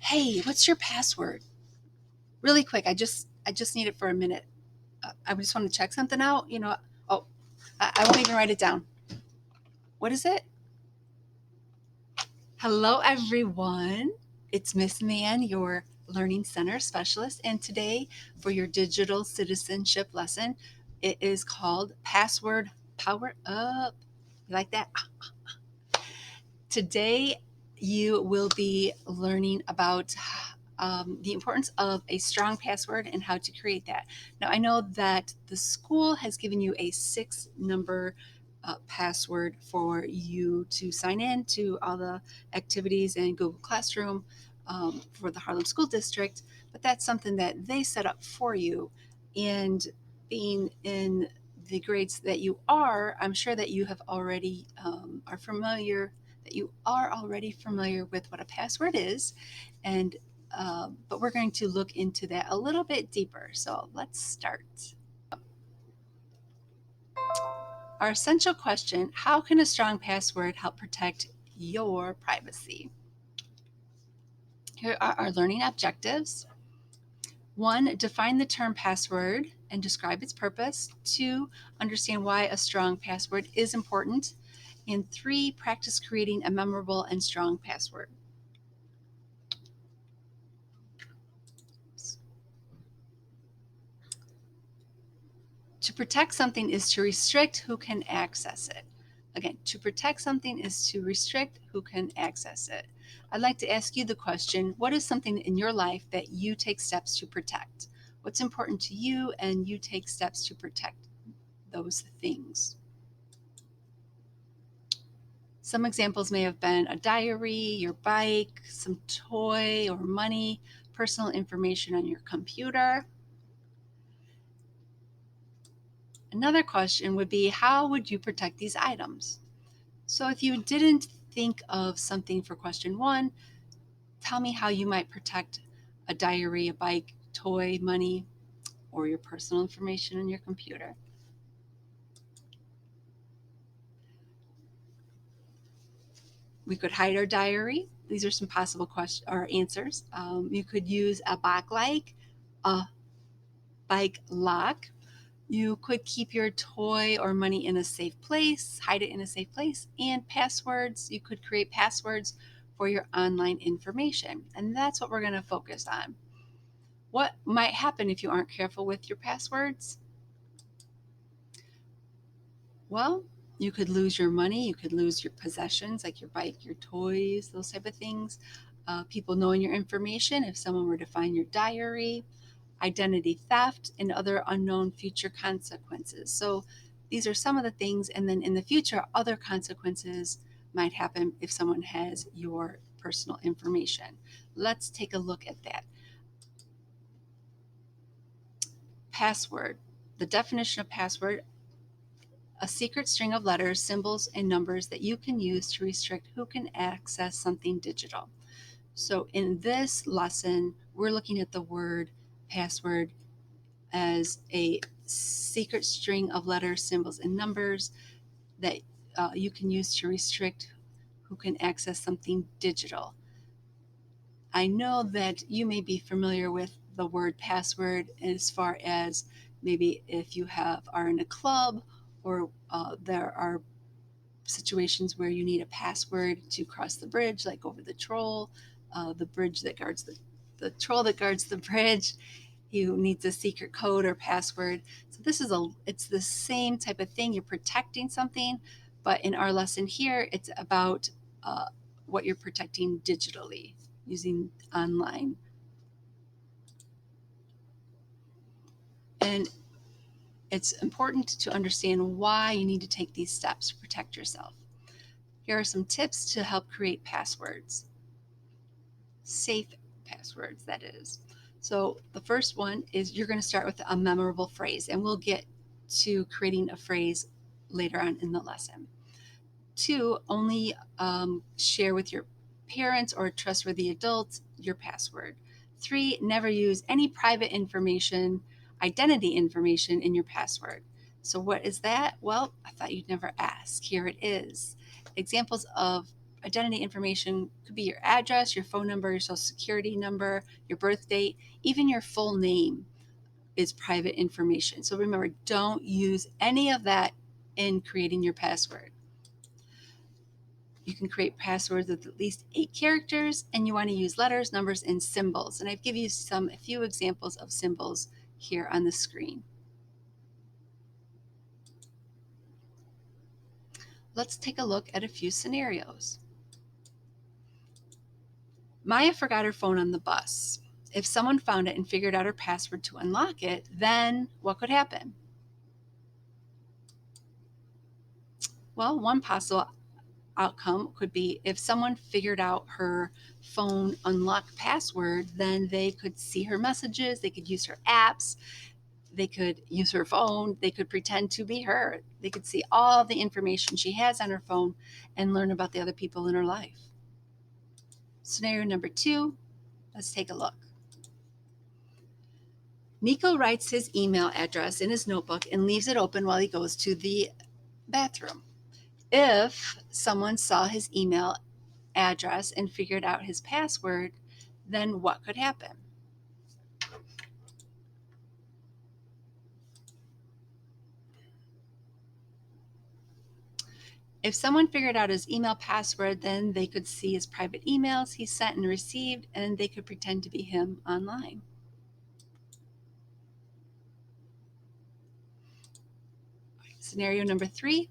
Hey, what's your password? Really quick. I just need it for a minute. I just want to check something out. Oh, I won't even write it down. What is it? Hello, everyone. It's Miss Mann, your Learning Center specialist, and today for your digital citizenship lesson, it is called Password Power Up. You like that? Today, you will be learning about the importance of a strong password and how to create that. Now, I know that the school has given you a 6 number password for you to sign in to all the activities in Google Classroom for the Harlem School District, but that's something that they set up for you. And being in the grades that you are, I'm sure that you have already are familiar that you are already familiar with what a password is, and but we're going to look into that a little bit deeper. So let's start. Our essential question: how can a strong password help protect your privacy? Here are our learning objectives. 1, define the term password and describe its purpose. 2, understand why a strong password is important. And 3, practice creating a memorable and strong password. To protect something is to restrict who can access it. Again, to protect something is to restrict who can access it. I'd like to ask you the question, what is something in your life that you take steps to protect? What's important to you and you take steps to protect those things? Some examples may have been a diary, your bike, some toy or money, personal information on your computer. Another question would be, how would you protect these items? So if you didn't think of something for question 1, tell me how you might protect a diary, a bike, toy, money, or your personal information on your computer. We could hide our diary. These are some possible questions or answers. You could use a backlight, a bike lock. You could keep your toy or money in a safe place, hide it in a safe place, and passwords. You could create passwords for your online information. And that's what we're going to focus on. What might happen if you aren't careful with your passwords? Well, you could lose your money, you could lose your possessions like your bike, your toys, those type of things. People knowing your information, if someone were to find your diary, identity theft, and other unknown future consequences. So these are some of the things, and then in the future, other consequences might happen if someone has your personal information. Let's take a look at that. Password. The definition of password: a secret string of letters, symbols, and numbers that you can use to restrict who can access something digital. So in this lesson, we're looking at the word password as a secret string of letters, symbols, and numbers that you can use to restrict who can access something digital. I know that you may be familiar with the word password as far as maybe if you are in a club, or there are situations where you need a password to cross the bridge, like over the troll, the bridge that guards the troll that guards the bridge. You needs a secret code or password. So it's the same type of thing. You're protecting something, but in our lesson here, it's about what you're protecting digitally using online. And it's important to understand why you need to take these steps to protect yourself. Here are some tips to help create passwords. Safe passwords, that is. So the first one is you're going to start with a memorable phrase, and we'll get to creating a phrase later on in the lesson. 2, only share with your parents or trustworthy adults your password. 3, never use any private information, identity information in your password. So what is that? Well, I thought you'd never ask. Here it is. Examples of identity information could be your address, your phone number, your social security number, your birth date, even your full name is private information. So remember, don't use any of that in creating your password. You can create passwords with at least 8 characters, and you want to use letters, numbers, and symbols. And I've given you a few examples of symbols here on the screen. Let's take a look at a few scenarios. Maya forgot her phone on the bus. If someone found it and figured out her password to unlock it, then what could happen? Well, one possible outcome could be if someone figured out her phone unlock password, then they could see her messages, they could use her apps, they could use her phone, they could pretend to be her. They could see all the information she has on her phone and learn about the other people in her life. Scenario number 2, let's take a look. Nico writes his email address in his notebook and leaves it open while he goes to the bathroom. If someone saw his email address and figured out his password, then what could happen? If someone figured out his email password, then they could see his private emails he sent and received, and they could pretend to be him online. Scenario number 3,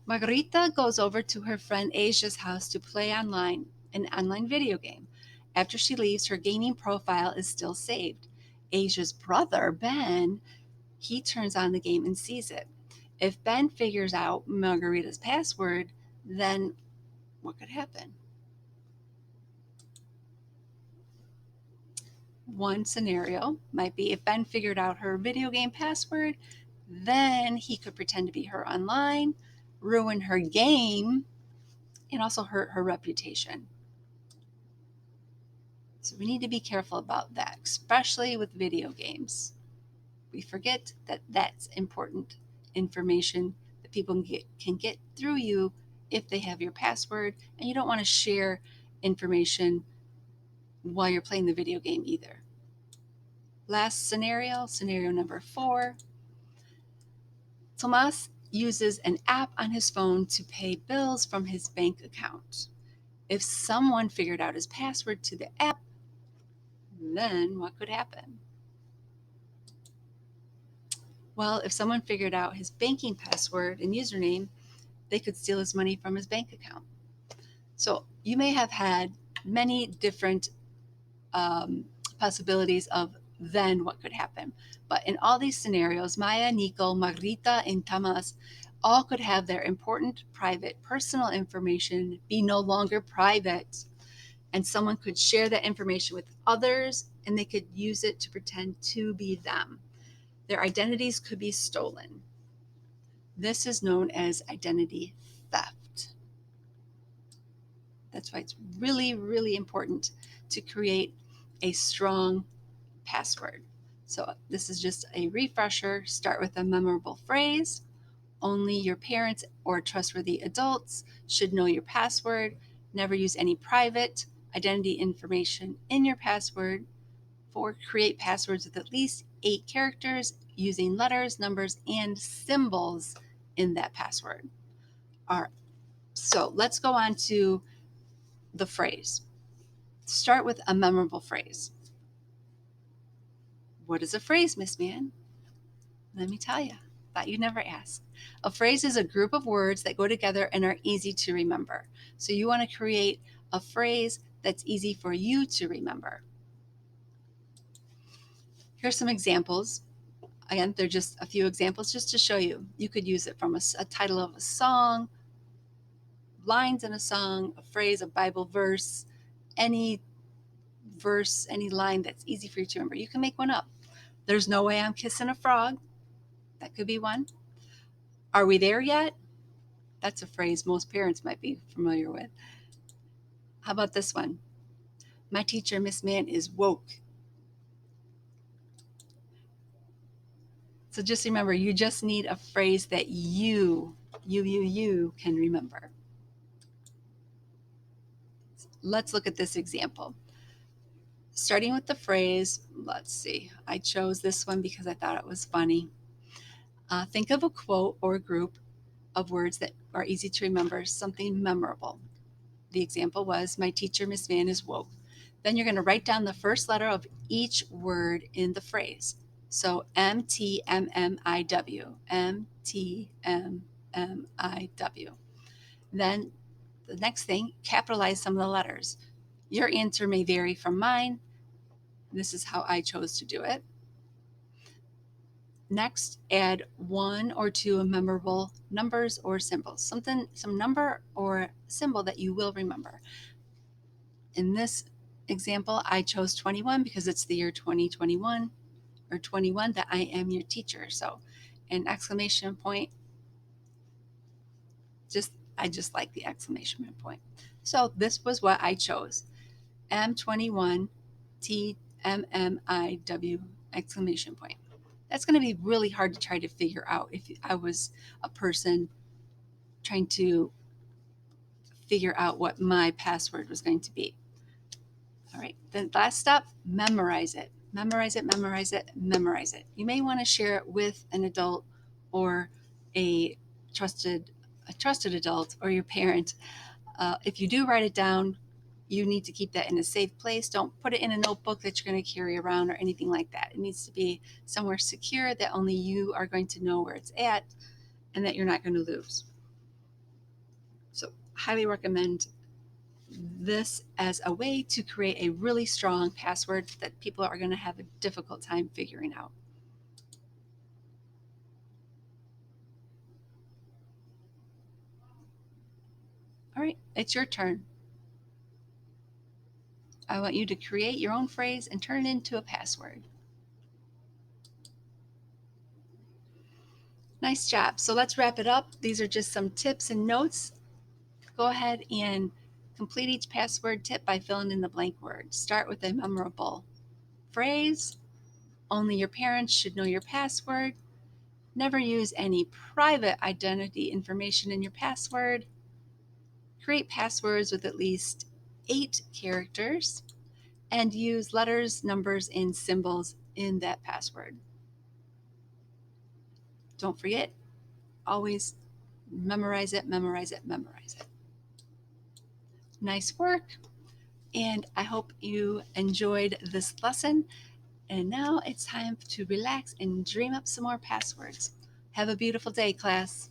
Margarita goes over to her friend Asia's house to play an online video game. After she leaves, her gaming profile is still saved. Asia's brother, Ben, he turns on the game and sees it. If Ben figures out Margarita's password, then what could happen? One scenario might be if Ben figured out her video game password, then he could pretend to be her online, ruin her game, and also hurt her reputation. So we need to be careful about that, especially with video games. We forget that that's important information that people can get through you if they have your password, and you don't want to share information while you're playing the video game either. Last scenario, scenario number 4. Tomas uses an app on his phone to pay bills from his bank account. If someone figured out his password to the app, then what could happen? Well, if someone figured out his banking password and username, they could steal his money from his bank account. So you may have had many different possibilities of then what could happen. But in all these scenarios, Maya, Nico, Margarita, and Tamas all could have their important, private, personal information be no longer private. And someone could share that information with others and they could use it to pretend to be them. Their identities could be stolen. This is known as identity theft. That's why it's really, really important to create a strong password. So this is just a refresher. Start with a memorable phrase. Only your parents or trustworthy adults should know your password. Never use any private identity information in your password. 4, create passwords with at least 8 characters using letters, numbers, and symbols in that password. All right, so let's go on to the phrase. Start with a memorable phrase. What is a phrase, Miss Mann? Let me tell you. Thought you'd never ask. A phrase is a group of words that go together and are easy to remember. So you want to create a phrase that's easy for you to remember. Here's some examples. Again, they're just a few examples just to show you. You could use it from a title of a song, lines in a song, a phrase, a Bible verse, any verse, any line that's easy for you to remember. You can make one up. There's no way I'm kissing a frog. That could be one. Are we there yet? That's a phrase most parents might be familiar with. How about this one? My teacher, Miss Mann, is woke. So just remember, you just need a phrase that you can remember. Let's look at this example. Starting with the phrase, let's see, I chose this one because I thought it was funny. Think of a quote or a group of words that are easy to remember, something memorable. The example was, my teacher, Miss Van, is woke. Then you're going to write down the first letter of each word in the phrase. So MTMMIW, MTMMIW. Then the next thing, capitalize some of the letters. Your answer may vary from mine. This is how I chose to do it. Next, add one or two memorable numbers or symbols, some number or symbol that you will remember. In this example, I chose 21 because it's the year 2021 or 21 that I am your teacher. So an exclamation point, I just like the exclamation point. So this was what I chose. M21 TMMIW exclamation point. That's going to be really hard to try to figure out if I was a person trying to figure out what my password was going to be. All right, the last step, memorize it. Memorize it, memorize it, memorize it. You may want to share it with an adult or a trusted adult or your parent. If you do write it down, you need to keep that in a safe place. Don't put it in a notebook that you're going to carry around or anything like that. It needs to be somewhere secure that only you are going to know where it's at and that you're not going to lose. So, highly recommend this as a way to create a really strong password that people are going to have a difficult time figuring out. All right, it's your turn. I want you to create your own phrase and turn it into a password. Nice job. So let's wrap it up. These are just some tips and notes. Go ahead and complete each password tip by filling in the blank words. Start with a memorable phrase. Only your parents should know your password. Never use any private identity information in your password. Create passwords with at least 8 characters and use letters, numbers, and symbols in that password. Don't forget, always memorize it, memorize it, memorize it. Nice work, and I hope you enjoyed this lesson. And now it's time to relax and dream up some more passwords. Have a beautiful day, class.